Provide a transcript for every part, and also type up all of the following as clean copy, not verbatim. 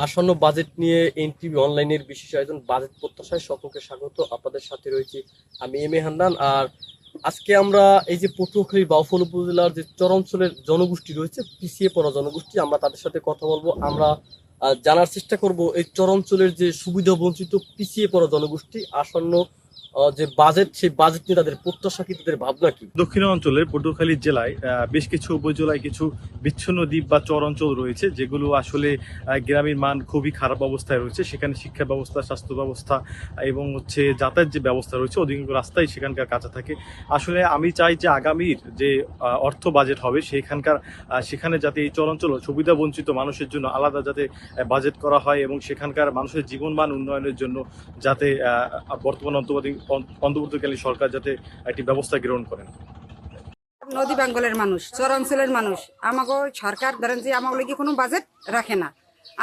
আসন্ন বাজেট নিয়ে এনটিভি অনলাইনের বিশেষ আয়োজন বাজেট প্রত্যাশায় সকলকে স্বাগত। আপনাদের সাথে রয়েছি আমি এম এ হান্নান। আর আজকে আমরা এই যে পটুয়াখালীর বাউফল উপজেলার যে চরাঞ্চলের জনগোষ্ঠী রয়েছে, পিছিয়ে পড়া জনগোষ্ঠী, আমরা তাদের সাথে কথা বলবো। আমরা জানার চেষ্টা করব এই চরাঞ্চলের যে সুবিধা বঞ্চিত পিছিয়ে পড়া জনগোষ্ঠী আসন্ন যে বাজেট, সেই বাজেট নিয়ে তাদের প্রত্যাশা কি, তাদের ভাবনা কি। দক্ষিণাঞ্চলের পটুয়াখালী জেলায় বেশ কিছু উপজেলায় কিছু বিচ্ছিন্ন দ্বীপ বা চর অঞ্চল রয়েছে, যেগুলো আসলে গ্রামীণ মান খুবই খারাপ অবস্থায় রয়েছে। সেখানে শিক্ষা ব্যবস্থা, স্বাস্থ্য ব্যবস্থা এবং যাতায়াত যে ব্যবস্থা রয়েছে, অধিকাংশ রাস্তায় সেখানকার কাঁচা থাকে। আসলে আমি চাই যে আগামীর যে অর্থ বাজেট হবে সেখানে যাতে এই চরাঞ্চল সুবিধা বঞ্চিত মানুষের জন্য আলাদা যাতে বাজেট করা হয় এবং সেখানকার মানুষের জীবনমান উন্নয়নের জন্য যাতে বর্তমান অন্তর্বর্তীকালীন সরকার যাতে একটি ব্যবস্থা গ্রহণ করেন। নদী বেঙ্গলের মানুষ, চরাঞ্চলের মানুষ, আমাকে সরকার ধরেন যে আমাকে কি কোনো বাজেট রাখে না।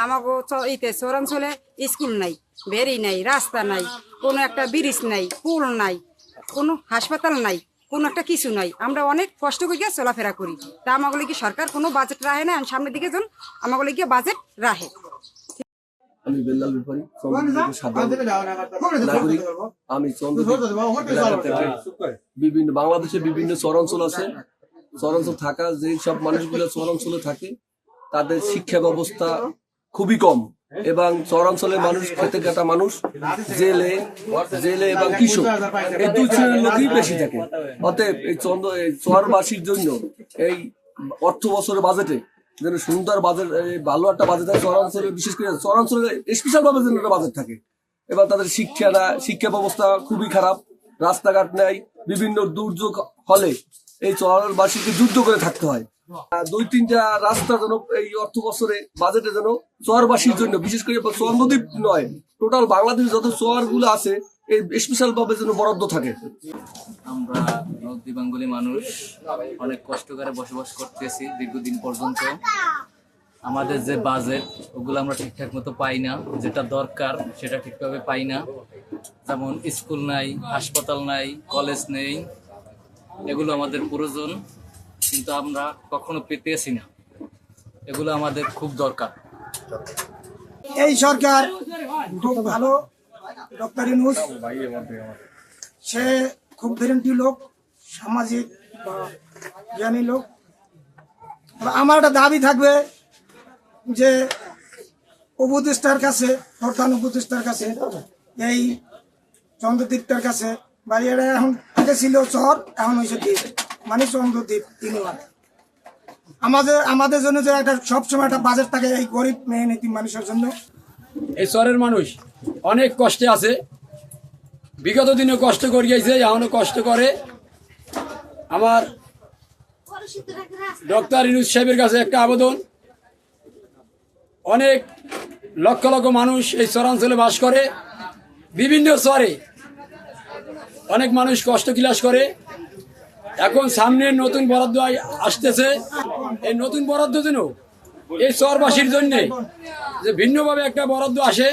আমাকে চরাঞ্চলে স্কুল নাই, বেরি নাই, রাস্তা নাই, কোনো একটা ব্রিজ নাই, পুল নাই, কোনো হাসপাতাল নাই, কোনো একটা কিছু নাই। আমরা অনেক কষ্ট করে চলাফেরা করি। তা আমাকে কি সরকার কোনো বাজেট রাখে না। সামনের দিকে যখন আমাকে কি বাজেট রাখে। আমি বেল্লাল ব্যাপারী, নাগরিক। আমি বিভিন্ন বাংলাদেশের বিভিন্ন চরাঞ্চল আছে, চরাঞ্চল থাকা যে সব মানুষগুলো চরাঞ্চলে থাকে তাদের শিক্ষা ব্যবস্থা খুবই কম, এবং চরাঞ্চলের মানুষ, খেতে কাটা মানুষ, জেলে এবং কৃষক, এই দুই শ্রেণীর লোকই বেশি থাকে। অতএব এই চরবাসীর জন্য এই অর্থ বছরের বাজেটে যেন সুন্দর বাজেট, ভালো একটা বাজেট থাকে চরাঞ্চলে, বিশেষ করে চরাঞ্চলে স্পেশাল ভাবে যেন একটা বাজেট থাকে। এবার তাদের শিক্ষা ব্যবস্থা খুবই খারাপ, রাস্তাঘাট নেই, বিভিন্ন দুর্যোগ হলে এই চরবাসীকে যুদ্ধ করে থাকতে হয়। 2-3টা রাস্তা যেন এই অর্থ বছরে বাজেটে যেন চরবাসীর জন্য, বিশেষ করে চন্দ্রদ্বীপ নয়, টোটাল বাংলাদেশ যত চর গুলো আছে এই স্পেশাল ভাবে যেন বরাদ্দ থাকে। আমরা নদী বেঙ্গলি মানুষ অনেক কষ্ট করে বসবাস করতেছি দীর্ঘদিন পর্যন্ত। আমাদের যে বাজেট ওগুলো আমরা ঠিকঠাক মতো পাই না, যেটা দরকার সেটা ঠিকভাবে পাই না। যেমন স্কুল নাই, হাসপাতাল নাই, কলেজ নেই, এগুলো আমাদের প্রয়োজন, কিন্তু আমরা কখনো পেতেছি না। এগুলো আমাদের খুব দরকার। এই সরকার খুব ভালো, ডক্টর ইউনূস সে খুব গ্যারান্টি লোক, সামাজিক বা জ্ঞানী লোক। আমার একটা দাবি থাকবে যে উপদেষ্টার কাছে, প্রধান উপদেষ্টার কাছে, এই চন্দ্রদ্বীপটার কাছে, বাড়িয়ারা এখন আগে ছিল চর, এখন হয়েছে দ্বীপ, মানে চন্দ্রদ্বীপ 3 আমাদের জন্য যে একটা সবসময় একটা বাজেট থাকে এই গরিব মেহনতি মানুষের জন্য। এই শহরের মানুষ অনেক কষ্টে আছে, বিগত দিনে কষ্ট করে গেছে, এখনো কষ্ট করে। আমার ডক্টর ইউনূস সাহেবের কাছে একটা আবেদন, অনেক লক্ষ লক্ষ মানুষ এই চরাঞ্চলে বাস করে, বিভিন্ন চরে অনেক মানুষ কষ্ট ক্লাস করে। এখন সামনে নতুন বরাদ্দ আসতেছে, এই নতুন বরাদ্দ যেন এই চরবাসীর জন্য যে ভিন্নভাবে একটা বরাদ্দ আসে।